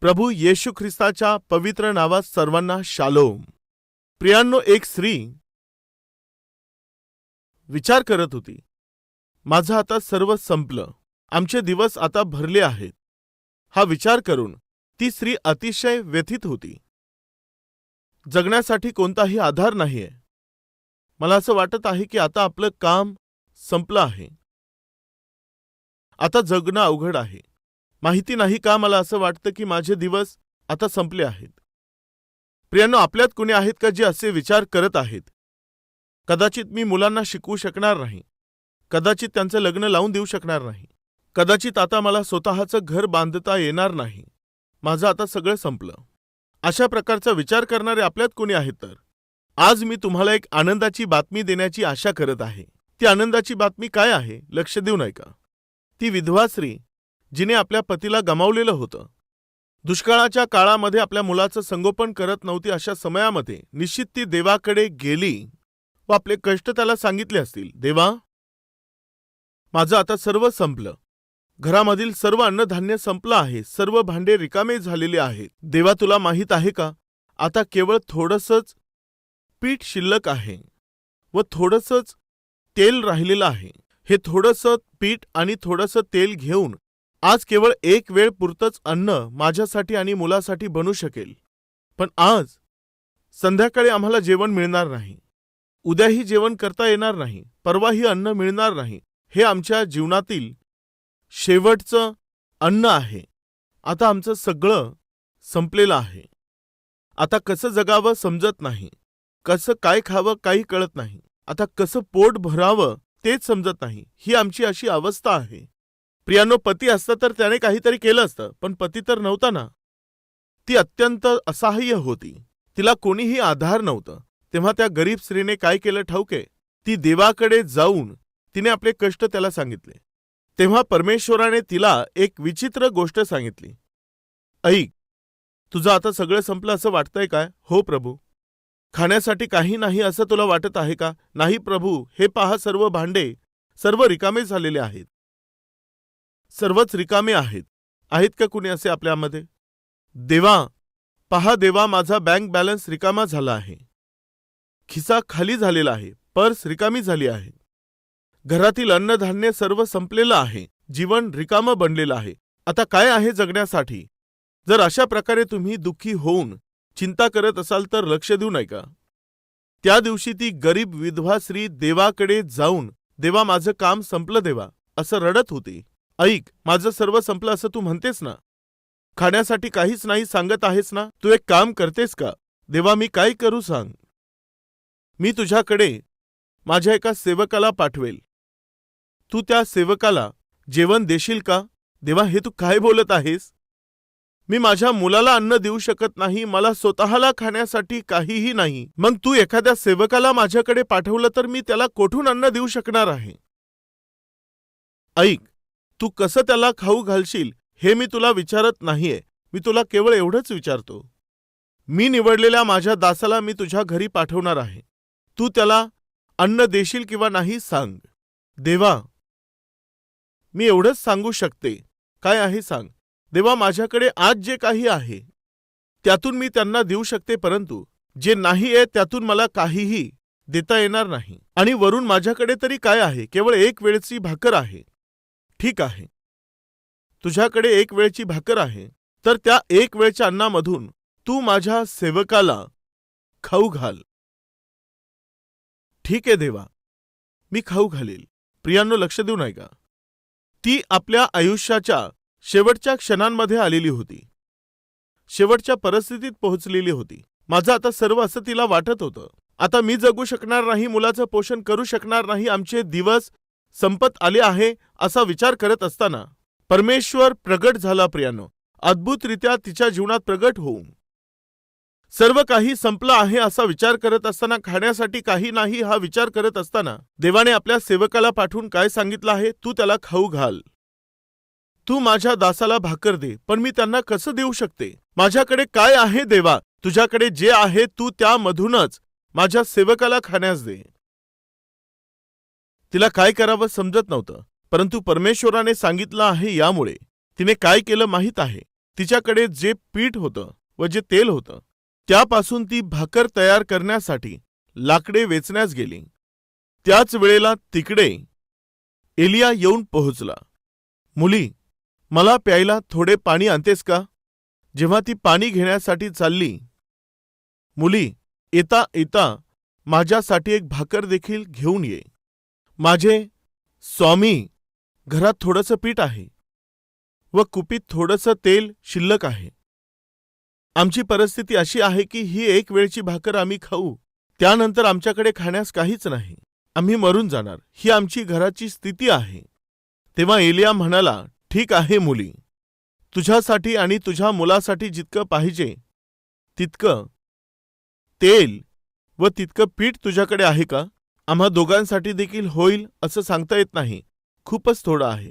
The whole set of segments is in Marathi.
प्रभू येशू ख्रिस्ताच्या पवित्र नावात सर्वांना शालोम. प्रियांनो, एक स्त्री विचार करत होती, माझं आता सर्व संपलं, आमचे दिवस आता भरले आहेत. हा विचार करून ती स्त्री अतिशय व्यथित होती. जगण्यासाठी कोणताही आधार नाहीये. मला असं वाटत आहे की आता आपलं काम संपलं आहे. आता जगणं अवघड आहे. माहिती नाही का मला असं वाटतं की माझे दिवस आता संपले आहेत. प्रियांनो, आपल्यात कोणी आहेत का जे असे विचार करत आहेत? कदाचित मी मुलांना शिकवू शकणार नाही, कदाचित त्यांचं लग्न लावून देऊ शकणार नाही, कदाचित आता मला स्वतःचं घर बांधता येणार नाही, माझं आता सगळं संपलं. अशा प्रकारचा विचार करणारे आपल्यात कोणी आहेत? तर आज मी तुम्हाला एक आनंदाची बातमी देण्याची आशा करत आहे. ती आनंदाची बातमी काय आहे? लक्ष देऊन ऐका. ती विधवा स्त्री जिने आपल्या पतीला गमावलेलं होतं, दुष्काळाच्या काळामध्ये आपल्या मुलाचं संगोपन करत नव्हती, अशा समयामध्ये निश्चित ती देवाकडे गेली व आपले कष्ट त्याला सांगितले असतील. देवा, माझं आता सर्व संपलं, घरामधील सर्व अन्नधान्य संपलं आहे, सर्व भांडे रिकामे झालेले आहेत. देवा, तुला माहीत आहे का, आता केवळ थोडंसंच पीठ शिल्लक आहे व थोडंसंच तेल राहिलेलं आहे. हे थोडंसं पीठ आणि थोडंसं तेल घेऊन आज केवळ एक वेळ पुरतंच अन्न माझ्यासाठी आणि मुलासाठी बनू शकेल, पण आज संध्याकाळी आम्हाला जेवण मिळणार नाही, उद्याही जेवण करता येणार नाही, परवाही अन्न मिळणार नाही. हे आमच्या जीवनातील शेवटचं अन्न आहे. आता आमचं सगळं संपलेलं आहे. आता कसं जगावं समजत नाही, कसं काय खावं काही कळत नाही, आता कसं पोट भरावं तेच समजत नाही. ही आमची अशी अवस्था आहे. प्रियांनो, पती असता तर त्याने काहीतरी केलं असतं, पण पती तर नव्हता ना. ती अत्यंत असहाय्य होती, तिला कोणीही आधार नव्हतं. तेव्हा त्या गरीब स्त्रीने काय केलं ठाऊके? ती देवाकडे जाऊन तिने आपले कष्ट त्याला सांगितले. तेव्हा परमेश्वराने तिला एक विचित्र गोष्ट सांगितली. ऐक, तुझं आता सगळं संपलं असं वाटतंय काय? हो प्रभू. खाण्यासाठी काही नाही असं तुला वाटत आहे का? नाही प्रभू, हे पहा, सर्व भांडे सर्व रिकामे झालेले आहेत. सर्वच रिकामे आहेत. आहेत का कुणी असे आपल्यामध्ये? देवा, पहा देवा, माझा बँक बॅलन्स रिकामा झाला आहे, खिसा खाली झालेला आहे, पर्स रिकामी झाली आहे, घरातील अन्नधान्य सर्व संपलेलं आहे, जीवन रिकामं बनलेलं आहे. आता काय आहे जगण्यासाठी? जर अशा प्रकारे तुम्ही दुःखी होऊन चिंता करत असाल तर लक्ष देऊ नये का? त्या दिवशी ती गरीब विधवा स्त्री देवाकडे जाऊन, देवा, माझं काम संपलं देवा, असं रडत होती. ऐक, माझं सर्व संपलं असं तू म्हणतेस ना, खाण्यासाठी काहीच नाही सांगत आहेस ना, तू एक काम करतेस का? देवा, मी काय करू सांग? मी तुझ्याकडे माझ्या एका सेवकाला पाठवेल, तू त्या सेवकाला जेवण देशील का? देवा, हे तू काय बोलत आहेस? मी माझ्या मुलाला अन्न देऊ शकत नाही, मला स्वतःला खाण्यासाठी काहीही नाही, मग तू एखाद्या सेवकाला माझ्याकडे पाठवलं तर मी त्याला कोठून अन्न देऊ शकणार आहे? ऐक, तू कसं त्याला खाऊ घालशील हे मी तुला विचारत नाहीये, मी तुला केवळ एवढंच विचारतो. मी निवडलेल्या माझ्या दासाला मी तुझ्या घरी पाठवणार आहे, तू त्याला अन्न देशील किंवा नाही सांग. देवा, मी एवढंच सांगू शकते. काय आहे सांग? देवा, माझ्याकडे आज जे काही आहे त्यातून मी त्यांना देऊ शकते, परंतु जे नाही आहे त्यातून मला काहीही देता येणार नाही. आणि वरून माझ्याकडे तरी काय आहे? केवळ एक वेळची भाकर आहे. ठीक आहे, तुझ्याकडे एक वेळची भाकर आहे, तर त्या एक वेळच्या अन्नामधून तू माझ्या सेवकाला खाऊ घाल. ठीक आहे देवा, मी खाऊ घालेल. प्रियांनो, लक्ष देऊ नये का? ती आपल्या आयुष्याच्या शेवटच्या क्षणांमध्ये आलेली होती, शेवटच्या परिस्थितीत पोहोचलेली होती. माझं आता सर्व असं तिला वाटत होतं. आता मी जगू शकणार नाही, मुलाचं पोषण करू शकणार नाही, आमचे दिवस संपत आले आहे असा विचार करत असताना परमेश्वर प्रगट झाला. प्रियांनो, अद्भुतरित्या तिच्या जीवनात प्रगट होऊन सर्व काही संपलं आहे असा विचार करत असताना, खाण्यासाठी काही नाही हा विचार करत असताना देवाने आपल्या सेवकाला पाठवून काय सांगितलं आहे? तू त्याला खाऊ घाल. तू माझ्या दासाला भाकर दे, पण मी त्यांना कसं देऊ शकते? माझ्याकडे काय आहे देवा? तुझ्याकडे जे आहे तू त्यामधूनच माझ्या सेवकाला खाण्यास दे. तिला काय करावं समजत नव्हतं, परंतु परमेश्वराने सांगितलं आहे, यामुळे तिने काय केलं माहीत आहे? तिच्याकडे जे पीठ होतं व जे तेल होतं त्यापासून ती भाकर तयार करण्यासाठी लाकडे वेचण्यास गेली. त्याच वेळेला तिकडे एलिया येऊन पोहोचला. मुली, मला प्यायला थोडे पाणी आणतेस का? जेव्हा ती पाणी घेण्यासाठी चालली, मुली, येता येता माझ्यासाठी एक भाकर देखील घेऊन ये. माझे स्वामी, घरात थोडंसं पीठ आहे व कुपीत थोडंसं तेल शिल्लक आहे. आमची परिस्थिती अशी आहे की ही एक वेळची भाकर आम्ही खाऊ, त्यानंतर आमच्याकडे खाण्यास काहीच नाही. आम्ही मरून जाणार. ही आमची घराची स्थिती आहे. तेव्हा एलिया म्हणाला, ठीक आहे मुली, तुझ्यासाठी आणि तुझ्या मुलासाठी जितकं पाहिजे तितकं तेल व तितकं पीठ तुझ्याकडे आहे का? आम्हा दोघांसाठी देखील होईल असं सांगता येत नाही. खूपच थोडं आहे.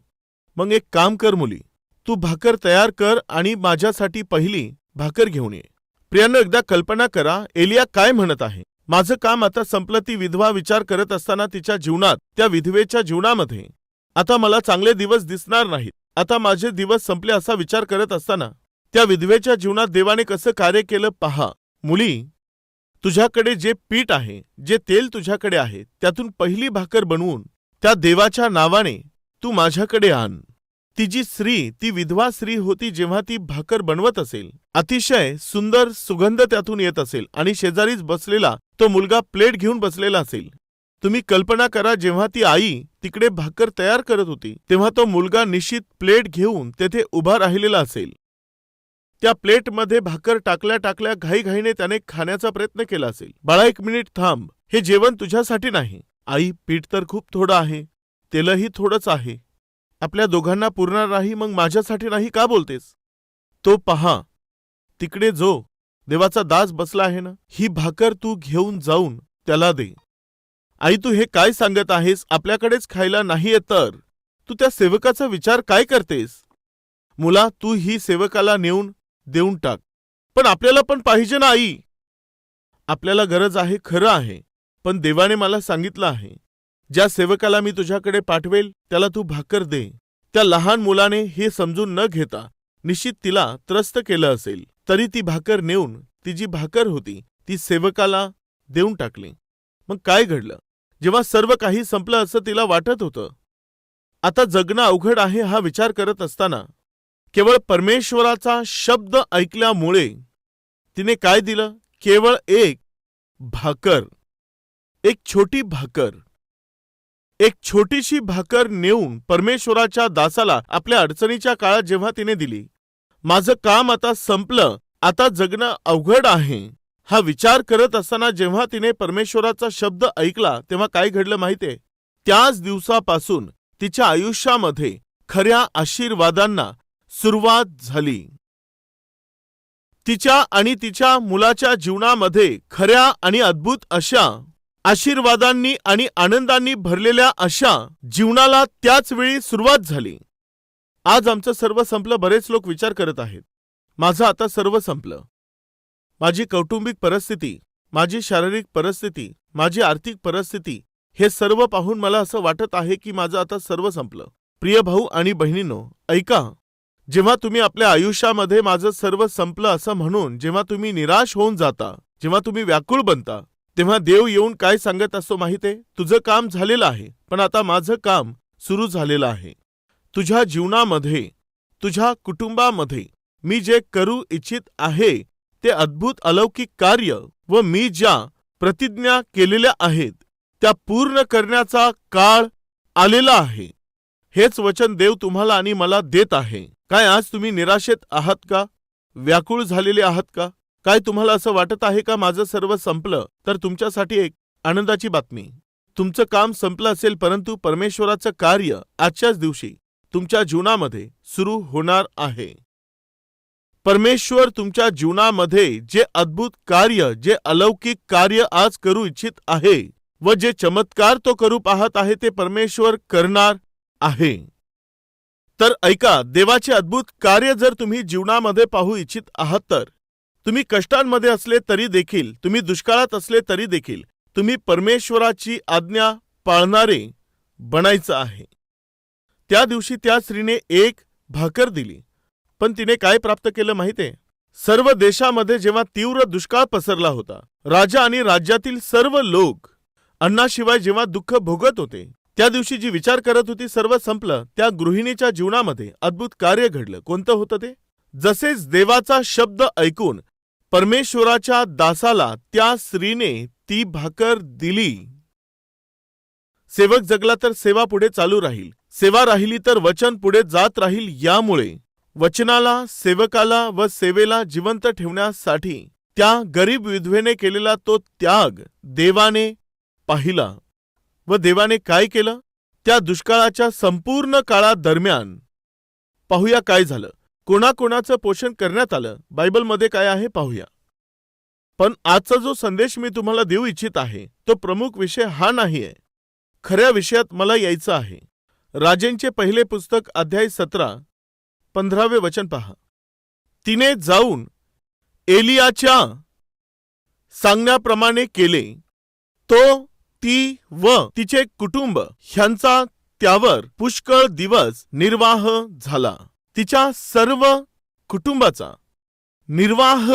मग एक काम कर मुली, तू भाकर तयार कर आणि माझ्यासाठी पहिली भाकर घेऊन ये. प्रियांनो, एकदा कल्पना करा एलिया काय म्हणत आहे. माझं काम आता संपलं. ती विधवा विचार करत असताना तिच्या जीवनात, त्या विधवेच्या जीवनामध्ये आता मला चांगले दिवस दिसणार नाहीत, आता माझे दिवस संपले असा विचार करत असताना त्या विधवेच्या जीवनात देवाने कसं कार्य केलं पहा. मुली, तुझ्याकडे जे पीठ आहे, जे तेल तुझ्याकडे आहे, त्यातून पहिली भाकर बनवून त्या देवाच्या नावाने तू माझ्याकडे आण. ती जी स्त्री, ती विधवा स्त्री होती, जेव्हा ती भाकर बनवत असेल, अतिशय सुंदर सुगंध त्यातून येत असेल आणि शेजारीच बसलेला तो मुलगा प्लेट घेऊन बसलेला असेल. तुम्ही कल्पना करा, जेव्हा ती आई तिकडे भाकर तयार करत होती तेव्हा तो मुलगा निश्चित प्लेट घेऊन तेथे उभा राहिलेला असेल. त्या प्लेटमध्ये भाकर टाकल्या टाकल्या घाईघाईने त्याने खाण्याचा प्रयत्न केला असेल. बाळा, 1 मिनिट थांब, हे जेवण तुझ्यासाठी नाही. आई, पीठ तर खूप थोडं आहे, तेलही थोडंच आहे, आपल्या दोघांना पुरणार नाही, मग माझ्यासाठी नाही का बोलतेस? तो पहा, तिकडे जो देवाचा दास बसला आहे ना, ही भाकर तू घेऊन जाऊन त्याला दे. आई, तू हे काय सांगत आहेस? आपल्याकडेच खायला नाहीये तर तू त्या सेवकाचा विचार काय करतेस? मुला, तू ही सेवकाला नेऊन देऊन टाक. पण आपल्याला पण पाहिजे ना आई. आपल्याला गरज आहे, खरं आहे, पण देवाने मला सांगितलं आहे, ज्या सेवकाला मी तुझ्याकडे पाठवेल त्याला तू भाकर दे. त्या लहान मुलाने हे समजून न घेता निश्चित तिला त्रस्त केलं असेल, तरी ती भाकर नेऊन ती जी भाकर होती ती सेवकाला देऊन टाकली. मग काय घडलं? जेव्हा सर्व काही संपलं असं तिला वाटत होतं, आता जगणं अवघड आहे हा विचार करत असताना केवळ परमेश्वराचा शब्द ऐकल्यामुळे तिने काय दिलं? केवळ एक भाकर, एक छोटी भाकर, एक छोटीशी भाकर नेऊन परमेश्वराच्या दासाला आपल्या अडचणीच्या काळात जेव्हा तिने दिली. माझं काम आता संपलं, आता जगणं अवघड आहे हा विचार करत असताना जेव्हा तिने परमेश्वराचा शब्द ऐकला तेव्हा काय घडलं माहितीये? त्याच दिवसापासून तिच्या आयुष्यामध्ये खऱ्या आशीर्वादांना सुरुवात झाली. तिच्या आणि तिच्या मुलाच्या जीवनामध्ये खऱ्या आणि अद्भुत अशा आशीर्वादांनी आणि आनंदांनी भरलेल्या अशा जीवनाला त्याच वेळी सुरुवात झाली. आज आमचं सर्व संपलं. बरेच लोक विचार करत आहेत, माझं आता सर्व संपलं. माझी कौटुंबिक परिस्थिती, माझी शारीरिक परिस्थिती, माझी आर्थिक परिस्थिती, हे सर्व पाहून मला असं वाटत आहे की माझं आता सर्व संपलं. प्रिय भाऊ आणि बहिणींनो, ऐका, जेव्हा तुम्ही आपल्या आयुष्यामध्ये माझं सर्व संपलं असं म्हणून जेव्हा तुम्ही निराश होऊन जाता, जेव्हा तुम्ही व्याकुळ बनता, तेव्हा देव येऊन काय सांगत असतो माहितीये? तुझं काम झालेलं आहे, पण आता माझं काम सुरू झालेलं आहे. तुझ्या जीवनामध्ये, तुझ्या कुटुंबामध्ये मी जे करू इच्छित आहे ते अद्भुत अलौकिक कार्य व मी ज्या प्रतिज्ञा केलेल्या आहेत त्या पूर्ण करण्याचा काळ आलेला आहे. हेच वचन देव तुम्हाला आणि मला देत आहे. काय आज तुम्ही निराशेत आहात का? व्याकुळ झालेले आहात का? काय तुम्हाला असं वाटत आहे का माझं सर्व संपलं? तर तुमच्यासाठी एक आनंदाची बातमी, तुमचं काम संपलं असेल परंतु परमेश्वराचं कार्य आजच्याच दिवशी तुमच्या जीवनामध्ये सुरू होणार आहे. परमेश्वर तुमच्या जीवनामध्ये जे अद्भुत कार्य, जे अलौकिक कार्य आज करू इच्छित आहे व जे चमत्कार तो करू पाहत आहे ते परमेश्वर करणार आहे. तर ऐका, देवाचे अद्भुत कार्य जर तुम्ही जीवनामध्ये पाहू इच्छित आहात तर तुम्ही कष्टांमध्ये असले तरी देखील, तुम्ही दुष्काळात असले तरी देखील तुम्ही परमेश्वराची आज्ञा पाळणारे बनायचं आहे. त्या दिवशी त्या स्त्रीने एक भाकर दिली पण तिने काय प्राप्त केलं माहितीये? सर्व देशामध्ये जेव्हा तीव्र दुष्काळ पसरला होता, राजा आणि राज्यातील सर्व लोक अन्नाशिवाय जेव्हा दुःख भोगत होते, त्या दिवशी जी विचार करत होती सर्व संपलं, त्या गृहिणीच्या जीवनामध्ये अद्भुत कार्य घडलं. कोणतं होतं ते? जसेच देवाचा शब्द ऐकून परमेश्वराच्या दासाला त्या स्त्रीने ती भाकर दिली. सेवक जगला तर सेवा पुढे चालू राहील, सेवा राहिली तर वचन पुढे जात राहील. यामुळे वचनाला, सेवकाला व सेवेला जिवंत ठेवण्यासाठी त्या गरीब विधवेने केलेला तो त्याग देवाने पाहिला. व देवाने काय केलं? त्या दुष्काळाच्या संपूर्ण काळादरम्यान पाहूया काय झालं, कोणाकोणाचं पोषण करण्यात आलं. बायबलमध्ये काय आहे पाहूया. पण आजचा जो संदेश मी तुम्हाला देऊ इच्छित आहे तो प्रमुख विषय हा नाहीये. खऱ्या विषयात मला यायचं आहे. राजेंचे पहिले पुस्तक अध्याय 17, 15 वचन पहा. तिने जाऊन एलियाच्या सांगण्याप्रमाणे केले. तो, ती व तिचे कुटुंब ह्यांचा त्यावर पुष्कळ दिवस निर्वाह झाला. तिच्या सर्व कुटुंबाचा निर्वाह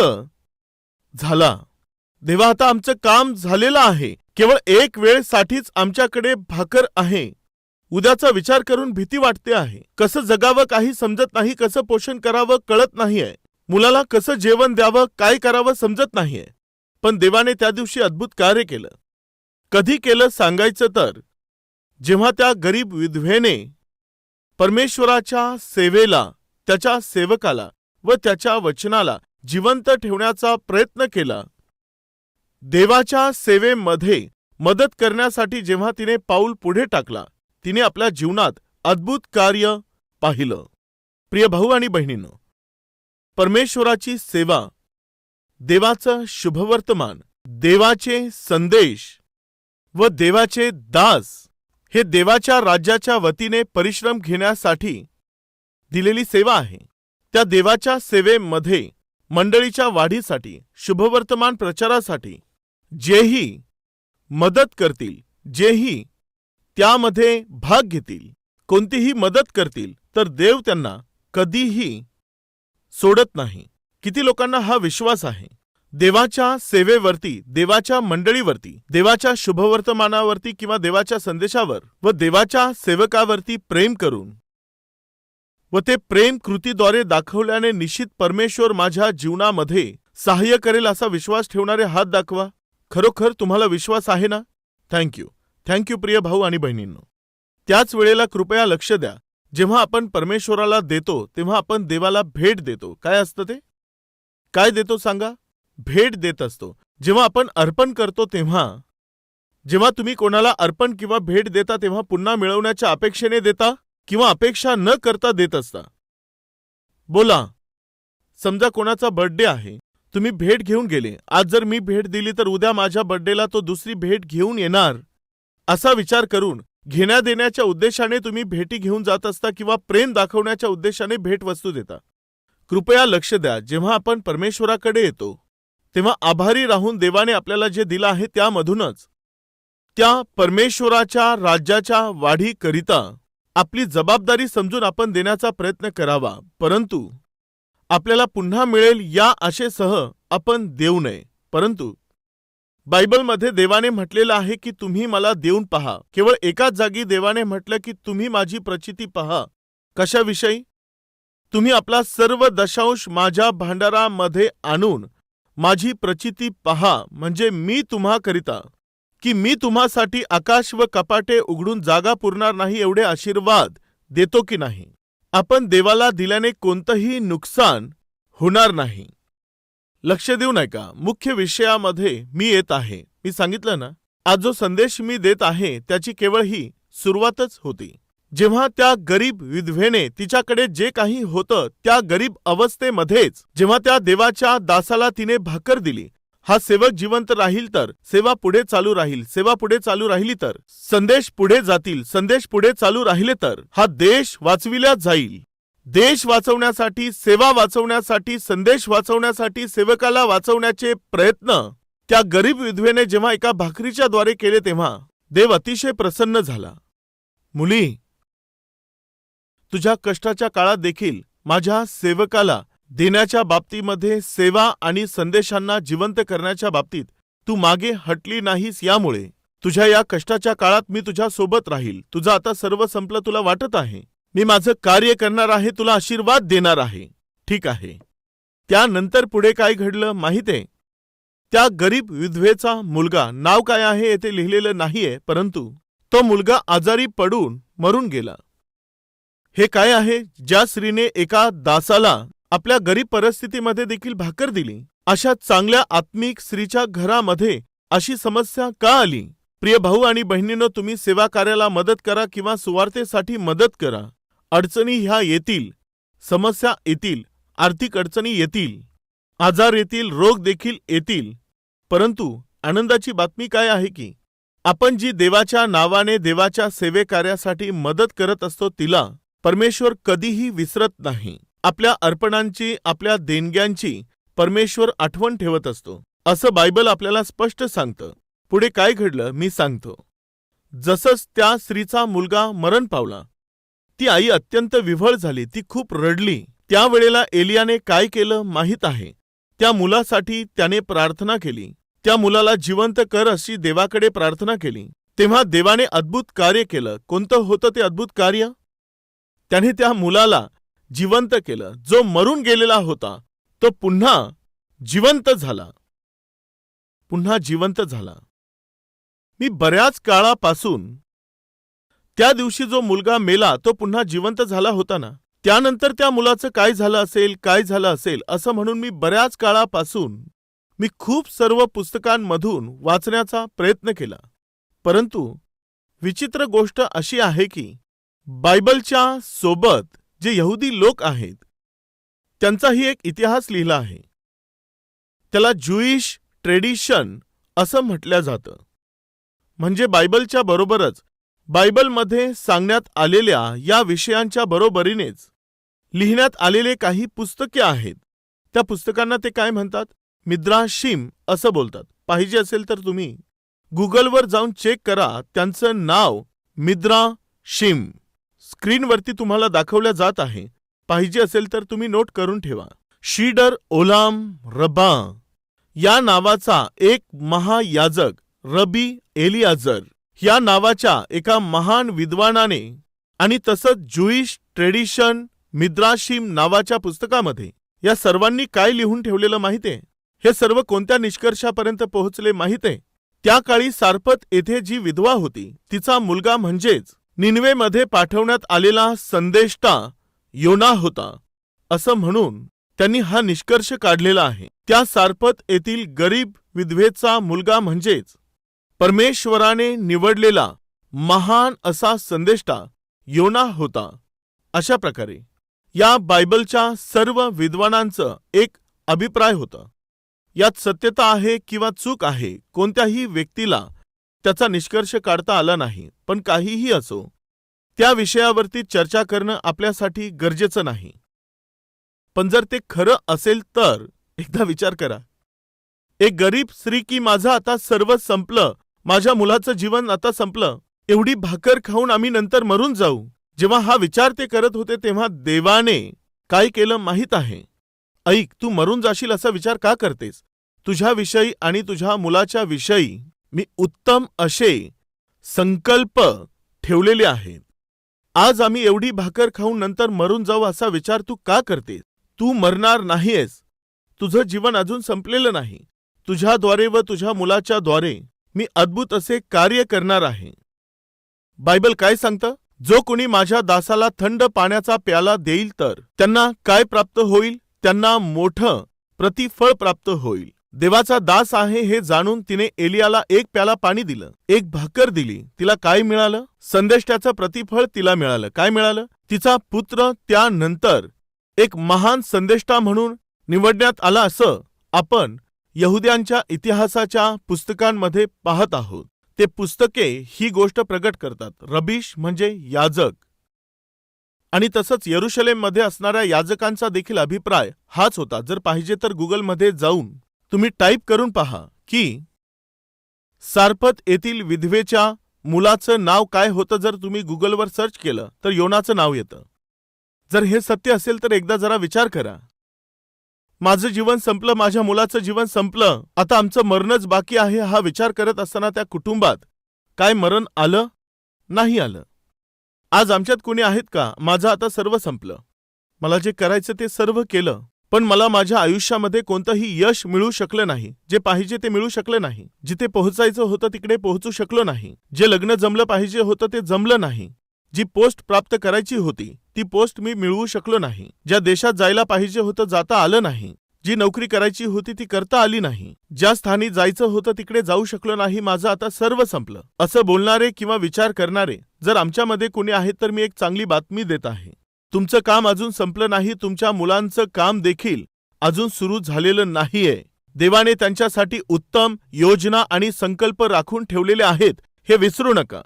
झाला. देवा, आता आमचं काम झालेलं आहे. केवळ एक वेळसाठीच आमच्याकडे भाकर आहे. उद्याचा विचार करून भीती वाटते आहे. कसं जगावं काही समजत नाही, कसं पोषण करावं कळत नाहीये, मुलाला कसं जेवण द्यावं काय करावं समजत नाहीये. पण देवाने त्या दिवशी अद्भुत कार्य केलं. कधी केलं सांगायचं तर, जेव्हा त्या गरीब विधवेने परमेश्वराच्या सेवेला, त्याच्या सेवकाला व त्याच्या वचनाला जिवंत ठेवण्याचा प्रयत्न केला. देवाच्या सेवेमध्ये मदत करण्यासाठी जेव्हा तिने पाऊल पुढे टाकला, तिने आपल्या जीवनात अद्भुत कार्य पाहिलं. प्रिय भाऊ आणि बहिणींनो, परमेश्वराची सेवा, देवाचं शुभवर्तमान, देवाचे संदेश व देवाचे दास हे देवाच्या राज्याच्या वतीने परिश्रम घेण्यासाठी दिलेली सेवा आहे. त्या देवाच्या सेवेमध्ये मंडळीच्या वाढीसाठी, शुभवर्तमान प्रचारासाठी जेही मदत करतील, जेही त्यामध्ये भाग घेतील, कोणतीही मदत करतील, तर देव त्यांना कधीही सोडत नाही. किती लोकांना हा विश्वास आहे? देवाच्या सेवेवरती, देवाच्या मंडळीवरती, देवाच्या शुभवर्तमानावरती किंवा देवाच्या संदेशावर व देवाच्या सेवकावरती प्रेम करून व ते प्रेम कृतीद्वारे दाखवल्याने निश्चित परमेश्वर माझ्या जीवनामध्ये सहाय्य करेल असा विश्वास ठेवणारे हात दाखवा. खरोखर तुम्हाला विश्वास आहे ना? थँक्यू. थँक्यू प्रिय भाऊ आणि बहिणींनो. त्याच वेळेला कृपया लक्ष द्या, जेव्हा आपण परमेश्वराला देतो तेव्हा आपण देवाला भेट देतो. काय असतं ते? काय देतो सांगा? भेट देत असतो. जेव्हा आपण अर्पण करतो तेव्हा, जेव्हा तुम्ही कोणाला अर्पण किंवा भेट देता तेव्हा पुन्हा मिळवण्याच्या अपेक्षेने देता किंवा अपेक्षा न करता देत असता? बोला. समजा कोणाचा बर्थडे आहे, तुम्ही भेट घेऊन गेले. आज जर मी भेट दिली तर उद्या माझ्या बर्थडेला तो दुसरी भेट घेऊन येणार, असा विचार करून घेण्या देण्याच्या उद्देशाने तुम्ही भेटी घेऊन जात असता किंवा प्रेम दाखवण्याच्या उद्देशाने भेटवस्तू देता. कृपया लक्ष द्या, जेव्हा आपण परमेश्वराकडे येतो तेव्हा आभारी राहून देवाने आपल्याला जे दिलं आहे त्यामधूनच त्या परमेश्वराच्या राज्याच्या वाढीकरिता आपली जबाबदारी समजून आपण देण्याचा प्रयत्न करावा. परंतु आपल्याला पुन्हा मिळेल या आशेसह आपण देऊ नये. परंतु बायबलमध्ये देवाने म्हटलेलं आहे की तुम्ही मला देऊन पहा. केवळ एकाच जागी देवाने म्हटलं की तुम्ही माझी प्रचिती पहा. कशाविषयी? तुम्ही आपला सर्व दशांश माझ्या भांडारामध्ये आणून माझी प्रचिती पहा, म्हणजे मी तुम्हाकरिता, की मी तुम्हासाठी आकाश व कपाटे उघडून जागा पुरणार नाही एवढे आशीर्वाद देतो की नाही. आपण देवाला दिल्याने कोणतंही नुकसान होणार नाही. लक्ष देऊ नये का? मुख्य विषयामध्ये मी येत आहे. मी सांगितलं ना, आज जो संदेश मी देत आहे त्याची केवळ ही सुरुवातच होती. जेव्हा त्या गरीब विधवेने तिच्याकडे जे काही होतं त्या गरीब अवस्थेमध्येच जेव्हा त्या देवाच्या दासाला तिने भाकर दिली, हा सेवक जिवंत राहील तर सेवा पुढे चालू राहील, सेवा पुढे चालू राहिली तर संदेश पुढे जातील, संदेश पुढे चालू राहिले तर हा देश वाचविला जाईल. देश वाचवण्यासाठी, सेवा वाचवण्यासाठी, संदेश वाचवण्यासाठी, सेवकाला वाचवण्याचे प्रयत्न त्या गरीब विधवेने जेव्हा एका भाकरीच्या द्वारे केले तेव्हा देव अतिशय प्रसन्न झाला. मुली, तुझ्या कष्टाच्या काळात देखील माझ्या सेवकाला देण्याच्या बाबतीमध्ये, सेवा आणि संदेशांना जिवंत करण्याच्या बाबतीत तू मागे हटली नाहीस. यामुळे तुझ्या या कष्टाच्या काळात मी तुझ्या सोबत राहील. तुझं आता सर्व संपलं तुला वाटत आहे, मी माझं कार्य करणार आहे, तुला आशीर्वाद देणार आहे. ठीक आहे. त्यानंतर पुढे काय घडलं माहित आहे? त्या गरीब विधवेचा मुलगा, नाव काय आहे येथे लिहिलेलं नाहीये, परंतु तो मुलगा आजारी पडून मरून गेला. हे काय आहे? ज्या स्त्रीने एका दासाला आपल्या गरीब परिस्थितीमध्ये देखील भाकर दिली, अशा चांगल्या आत्मिक स्त्रीच्या घरामध्ये अशी समस्या का आली? प्रिय भाऊ आणि बहिणींनो, तुम्ही सेवा कार्याला मदत करा किंवा सुवार्तेसाठी मदत करा. अडचणी ह्या येतील, समस्या येतील, आर्थिक अडचणी येतील, आजार येतील, रोग देखील येतील. परंतु आनंदाची बातमी काय आहे की आपण जी देवाच्या नावाने देवाच्या सेवेकार्यासाठी मदत करत असतो तिला परमेश्वर कधीही विसरत नाही. आपल्या अर्पणांची, आपल्या देणग्यांची परमेश्वर आठवण ठेवत असतो, असं बायबल आपल्याला स्पष्ट सांगतं. पुढे काय घडलं मी सांगतो. जसंच त्या स्त्रीचा मुलगा मरण पावला, ती आई अत्यंत विव्हळ झाली, ती खूप रडली. त्यावेळेला एलियाने काय केलं माहीत आहे? त्या मुलासाठी त्याने प्रार्थना केली. त्या मुलाला जिवंत कर अशी देवाकडे प्रार्थना केली. तेव्हा देवाने अद्भुत कार्य केलं. कोणतं होतं ते अद्भुत कार्य? त्याने त्या मुलाला जिवंत केलं. जो मरून गेलेला होता तो पुन्हा जिवंत झाला, पुन्हा जिवंत झाला. मी बऱ्याच काळापासून त्या दिवशी जो मुलगा मेला तो पुन्हा जिवंत झाला होता ना, त्यानंतर त्या मुलाचं काय झालं असेल, काय झालं असेल असं म्हणून मी बऱ्याच काळापासून मी खूप सर्व पुस्तकांमधून वाचण्याचा प्रयत्न केला. परंतु विचित्र गोष्ट अशी आहे की बायबलच्या सोबत जे यहुदी लोक आहेत त्यांचाही एक इतिहास लिहिला आहे. त्याला ज्यूइश ट्रेडिशन असं म्हटलं जातं. म्हणजे बायबलच्या बरोबरच बायबलमध्ये सांगण्यात आलेल्या या विषयांच्या बरोबरीनेच लिहिण्यात आलेले काही पुस्तके आहेत. त्या पुस्तकांना ते काय म्हणतात? मिद्राशीम असं बोलतात. पाहिजे असेल तर तुम्ही गुगलवर जाऊन चेक करा. त्यांचं नाव मिद्राशीम स्क्रीनवरती तुम्हाला दाखवल्या जात आहे. पाहिजे असेल तर तुम्ही नोट करून ठेवा. शीडर ओलाम रबा या नावाचा एक महायाजक रबी एलियाजर या नावाच्या एका महान विद्वानाने आणि तसंच ज्यूइश ट्रेडिशन मिद्राशीम नावाच्या पुस्तकामध्ये या सर्वांनी काय लिहून ठेवलेलं माहितीये? हे सर्व कोणत्या निष्कर्षापर्यंत पोहोचले माहितीये? त्या काळी सारपत येथे जी विधवा होती तिचा मुलगा म्हणजेच निनवेमध्ये पाठवण्यात आलेला संदेष्टा योना होता, असं म्हणून त्यांनी हा निष्कर्ष काढलेला आहे. त्या सारपत येथील गरीब विधवेचा मुलगा म्हणजेच परमेश्वराने निवडलेला महान असा संदेष्टा योना होता. अशा प्रकारे या बायबलच्या सर्व विद्वानांचं एक अभिप्राय होता. यात सत्यता आहे किंवा चूक आहे कोणत्याही व्यक्तीला त्याचा निष्कर्ष काढता आला नाही. पण काहीही असो, त्या विषयावरती चर्चा करणं आपल्यासाठी गरजेचं नाही. पण जर ते खरं असेल तर एकदा विचार करा. एक गरीब स्त्री की माझं आता सर्व संपलं, माझ्या मुलाचं जीवन आता संपलं, एवढी भाकर खाऊन आम्ही नंतर मरून जाऊ. जेव्हा हा विचार ते करत होते तेव्हा देवाने काय केलं माहीत आहे? ऐक, तू मरून जाशील असा विचार का करतेस? तुझ्याविषयी आणि तुझ्या मुलाच्या विषयी मी उत्तम असे संकल्प ठेवलेले आहेत. आज आम्ही एवढी भाकर खाऊन नंतर मरून जाऊ असा विचार तू का करतेस? तू मरणार नाहीयेस. तुझं जीवन अजून संपलेलं नाही. तुझ्याद्वारे व तुझ्या मुलाच्या द्वारे मी अद्भुत असे कार्य करणार आहे. बायबल काय सांगतं? जो कोणी माझ्या दासाला थंड पाण्याचा प्याला देईल तर त्यांना काय प्राप्त होईल? त्यांना मोठं प्रतिफळ प्राप्त होईल. देवाचा दास आहे हे जाणून तिने एलियाला एक प्याला पाणी दिलं, एक भाकर दिली. तिला काय मिळालं? संदेष्टाचं प्रतिफळ तिला मिळालं. काय मिळालं? तिचा पुत्र त्यानंतर एक महान संदेष्टा म्हणून निवडण्यात आला असं आपण यहुद्यांच्या इतिहासाच्या पुस्तकांमध्ये पाहत आहोत. ते पुस्तके ही गोष्ट प्रगट करतात. रबीश म्हणजे याजक, आणि तसंच यरुशलेममध्ये असणाऱ्या याजकांचा देखील अभिप्राय हाच होता. जर पाहिजे तर गुगलमध्ये जाऊन तुम्ही टाईप करून पहा की सारपत येथील विधवेच्या मुलाचं नाव काय होतं. जर तुम्ही गुगलवर सर्च केलं तर योनाचं नाव येतं. जर हे सत्य असेल तर एकदा जरा विचार करा. माझं जीवन संपलं, माझ्या मुलाचं जीवन संपलं, आता आमचं मरणच बाकी आहे हा विचार करत असताना त्या कुटुंबात काय मरण आलं? नाही आलं. आज आमच्यात कोणी आहेत का? माझं आता सर्व संपलं, मला जे करायचं ते सर्व केलं, पण मला माझ्या आयुष्यामध्ये कोणतंही यश मिळू शकलं नाही, जे पाहिजे ते मिळू शकलं नाही, जिथे पोहोचायचं होतं तिकडे पोहोचू शकलो नाही, जे लग्न जमलं पाहिजे होतं ते जमलं नाही, जी पोस्ट प्राप्त करायची होती ती पोस्ट मी मिळवू शकलो नाही, ज्या देशात जायला पाहिजे होतं जाता आलं नाही, जी नोकरी करायची होती ती करता आली नाही, ज्या स्थानी जायचं होतं तिकडे जाऊ शकलो नाही, माझं आता सर्व संपलं, असं बोलणारे किंवा विचार करणारे जर आमच्यामध्ये कोणी आहेत तर मी एक चांगली बातमी देत आहे. तुमचं काम अजून संपलं नाही, तुमच्या मुलांचं काम देखील अजून सुरू झालेलं नाहीये. देवाने त्यांच्यासाठी उत्तम योजना आणि संकल्प राखून ठेवलेले आहेत, हे विसरू नका.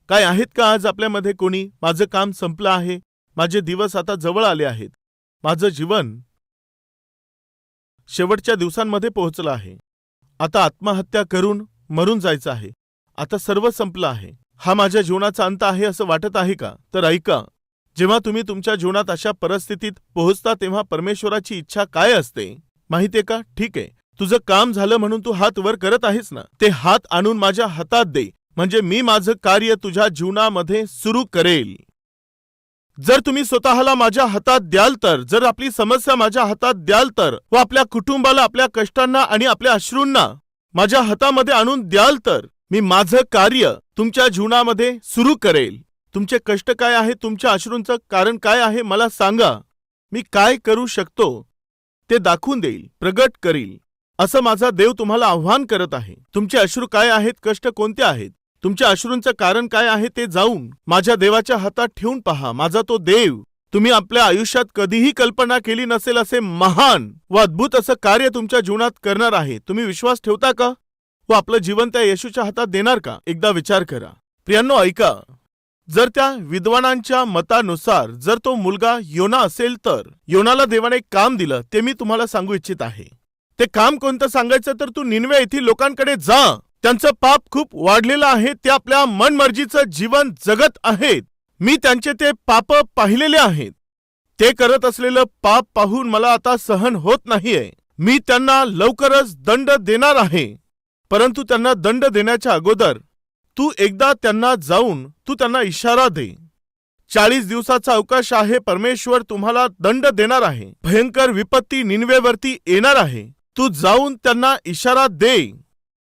काय आहेत का आज आपल्यामध्ये कोणी, माझं काम संपलं आहे, माझे दिवस आता जवळ आले आहेत, माझं जीवन शेवटच्या दिवसांमध्ये पोहोचलं आहे, आता आत्महत्या करून मरून जायचं आहे, आता सर्व संपलं आहे, हा माझ्या जीवनाचा अंत आहे असं वाटत आहे का? तर ऐका, जेव्हा तुम्ही तुमच्या जीवनात अशा परिस्थितीत पोहोचता तेव्हा परमेश्वराची इच्छा काय असते माहितीये का? ठीक आहे, तुझं काम झालं म्हणून तू हात वर करत आहेस ना, ते हात आणून माझ्या हातात दे, म्हणजे मी माझं कार्य तुझ्या जीवनामध्ये सुरू करेल. जर तुम्ही स्वतःला माझ्या हातात द्याल तर, जर आपली समस्या माझ्या हातात द्याल तर, व आपल्या कुटुंबाला आपल्या कष्टांना आणि आपल्या अश्रूंना माझ्या हातामध्ये आणून द्याल तर, मी माझं कार्य तुमच्या जीवनामध्ये सुरू करेल. तुमचे कष्ट काय आहे, तुमच्या अश्रूंचं कारण काय आहे मला सांगा, मी काय करू शकतो ते दाखवून देईल, प्रगट करील, असं माझा देव तुम्हाला आव्हान करत आहे. तुमचे अश्रू काय आहेत, कष्ट कोणते आहेत, तुमच्या अश्रूंचं कारण काय आहे ते जाऊन माझ्या देवाच्या हातात ठेवून पहा. माझा तो देव तुम्ही आपल्या आयुष्यात कधीही कल्पना केली नसेल असे महान व अद्भुत असं कार्य तुमच्या जीवनात करणार आहे. तुम्ही विश्वास ठेवता का? व आपलं जीवन त्या येशूच्या हातात देणार का? एकदा विचार करा. प्रियांनो ऐका, जर त्या विद्वानांच्या मतानुसार जर तो मुलगा योना असेल तर योनाला देवाने एक काम दिलं, ते मी तुम्हाला सांगू इच्छित आहे. ते काम कोणतं सांगायचं तर तू निनवे येथील लोकांकडे जा, त्यांचं पाप खूप वाढलेलं आहे, ते आपल्या मनमर्जीचं जीवन जगत आहेत, मी त्यांचे ते पाप पाहिलेले आहेत, ते करत असलेलं पाप पाहून मला आता सहन होत नाहीये, मी त्यांना लवकरच दंड देणार आहे. परंतु त्यांना दंड देण्याच्या अगोदर तू एकदा त्यांना जाऊन तू त्यांना इशारा दे. 40 दिवसाचा अवकाश आहे, परमेश्वर तुम्हाला दंड देणार आहे, भयंकर विपत्ती निनवेवरती येणार आहे, तू जाऊन त्यांना इशारा दे.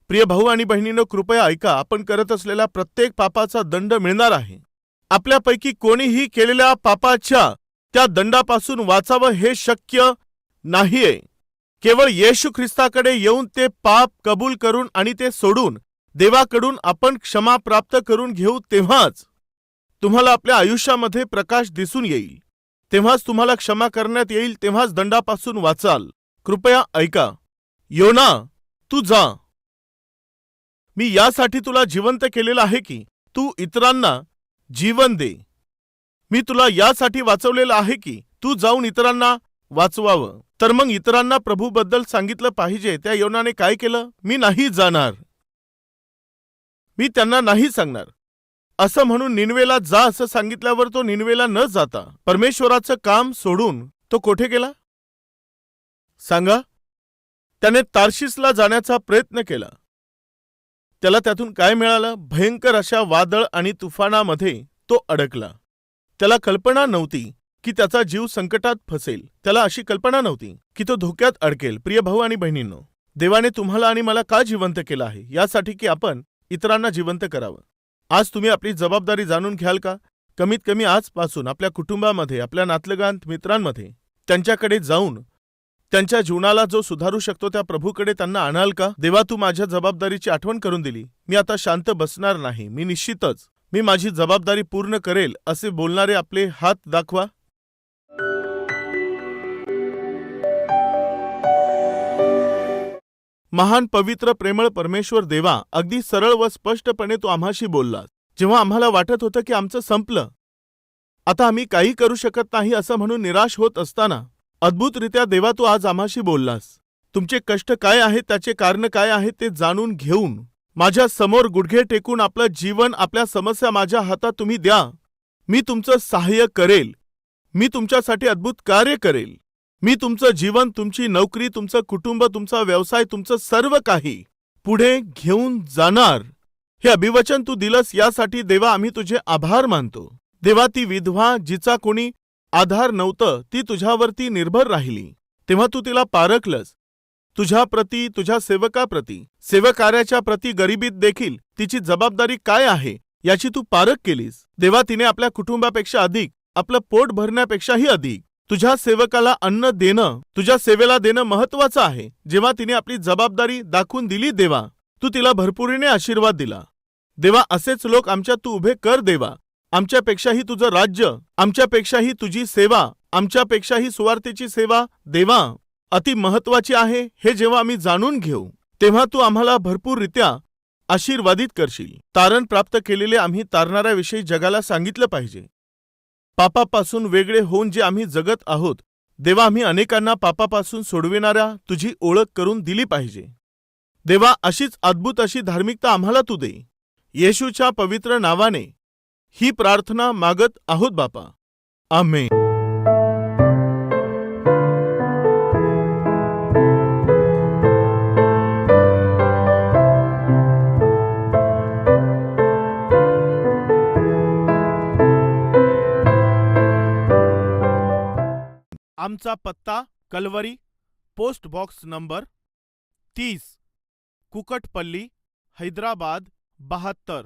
प्रिय भाऊ आणि बहिणींनो, कृपया ऐका, आपण करत असलेल्या प्रत्येक पापाचा दंड मिळणार आहे. आपल्यापैकी कोणीही केलेल्या पापाच्या त्या दंडापासून वाचावं हे शक्य नाहीये. केवळ येशू ख्रिस्ताकडे येऊन ते पाप कबूल करून आणि ते सोडून देवाकडून आपण क्षमा प्राप्त करून घेऊ, तेव्हाच तुम्हाला आपल्या आयुष्यामध्ये प्रकाश दिसून येईल, तेव्हाच तुम्हाला क्षमा करण्यात येईल, तेव्हाच दंडापासून वाचाल. कृपया ऐका, योना तू जा, मी यासाठी तुला जिवंत केलेलं आहे की तू इतरांना जीवन दे. मी तुला यासाठी वाचवलेलं आहे की तू जाऊन इतरांना वाचवावं. तर मग इतरांना प्रभूबद्दल सांगितलं पाहिजे. त्या योनाने काय केलं? मी नाही जाणार, मी त्यांना नाही सांगणार असं म्हणून निनवेला जा असं सांगितल्यावर तो निनवेला न जाता परमेश्वराचं काम सोडून तो कोठे गेला सांगा? त्याने तार्शिसला जाण्याचा प्रयत्न केला. त्याला त्यातून काय मिळालं? भयंकर अशा वादळ आणि तुफानामध्ये तो अडकला. त्याला कल्पना नव्हती की त्याचा जीव संकटात फसेल, त्याला अशी कल्पना नव्हती की तो धोक्यात अडकेल. प्रिय भाऊ आणि बहिणींनो, देवाने तुम्हाला आणि मला का जिवंत केलं आहे? यासाठी की आपण इतरांना जिवंत करावं. आज तुम्ही आपली जबाबदारी जाणून घ्याल का? कमीत कमी आजपासून आपल्या कुटुंबामध्ये, आपल्या नातलगांत मित्रांमध्ये त्यांच्याकडे जाऊन त्यांच्या जीवनाला जो सुधारू शकतो त्या प्रभूकडे त्यांना आणाल का? देवा, तू माझ्या जबाबदारीची आठवण करून दिली, मी आता शांत बसणार नाही, मी निश्चितच मी माझी जबाबदारी पूर्ण करेल असे बोलणारे आपले हात दाखवा. महान पवित्र प्रेमळ परमेश्वर देवा, अगदी सरळ व स्पष्टपणे तू आम्हाशी बोललास. जेव्हा आम्हाला वाटत होतं की आमचं संपलं, आता आम्ही काही करू शकत नाही असं म्हणून निराश होत असताना अद्भुतरित्या देवा तू आज आम्हाशी बोललास. तुमचे कष्ट काय आहेत, त्याचे कारण काय आहे ते जाणून घेऊन माझ्या समोर गुडघे टेकून आपलं जीवन, आपल्या समस्या माझ्या हातात तुम्ही द्या, मी तुमचं सहाय्य करेल, मी तुमच्यासाठी अद्भुत कार्य करेल. मी तुमचं जीवन, तुमची नोकरी, तुमचं कुटुंब, तुमचा व्यवसाय, तुमचं सर्व काही पुढे घेऊन जाणार. हे अभिवचन तू दिलंस यासाठी देवा आम्ही तुझे आभार मानतो. देवा, ती विधवा जिचा कोणी आधार नव्हतं ती तुझ्यावरती निर्भर राहिली, तेव्हा तू तिला पारखलंस. तुझ्या प्रती, तुझ्या सेवकाप्रती, सेवकार्याच्या प्रती गरिबीत देखील तिची जबाबदारी काय आहे याची तू पारख केलीस. देवा, तिने आपल्या कुटुंबापेक्षा अधिक, आपलं पोट भरण्यापेक्षाही अधिक तुझ्या सेवकाला अन्न देणं, तुझ्या सेवेला देणं महत्वाचं आहे. जेव्हा तिने आपली जबाबदारी दाखवून दिली देवा, तू तिला भरपुरीने आशीर्वाद दिला. देवा, असेच लोक आमच्यात तू उभे कर देवा. आमच्यापेक्षाही तुझं राज्य, आमच्यापेक्षाही तुझी सेवा, आमच्यापेक्षाही सुवार्तेची सेवा देवा अति महत्वाची आहे हे जेव्हा आम्ही जाणून घेऊ, तेव्हा तू आम्हाला भरपूररित्या आशीर्वादित करशील. तारण प्राप्त केलेले आम्ही तारणाऱ्याविषयी जगाला सांगितलं पाहिजे. पापापासून वेगळे होऊन जे आम्ही जगत आहोत, देवा आम्ही अनेकांना पापापासून सोडविणाऱ्या तुझी ओळख करून दिली पाहिजे. देवा, अशीच अद्भुत अशी धार्मिकता आम्हाला तू दे. येशूच्या पवित्र नावाने ही प्रार्थना मागत आहोत बापा. आमेन. आमचा पत्ता Calvary, post box number 30, Kukatpally, Hyderabad 72.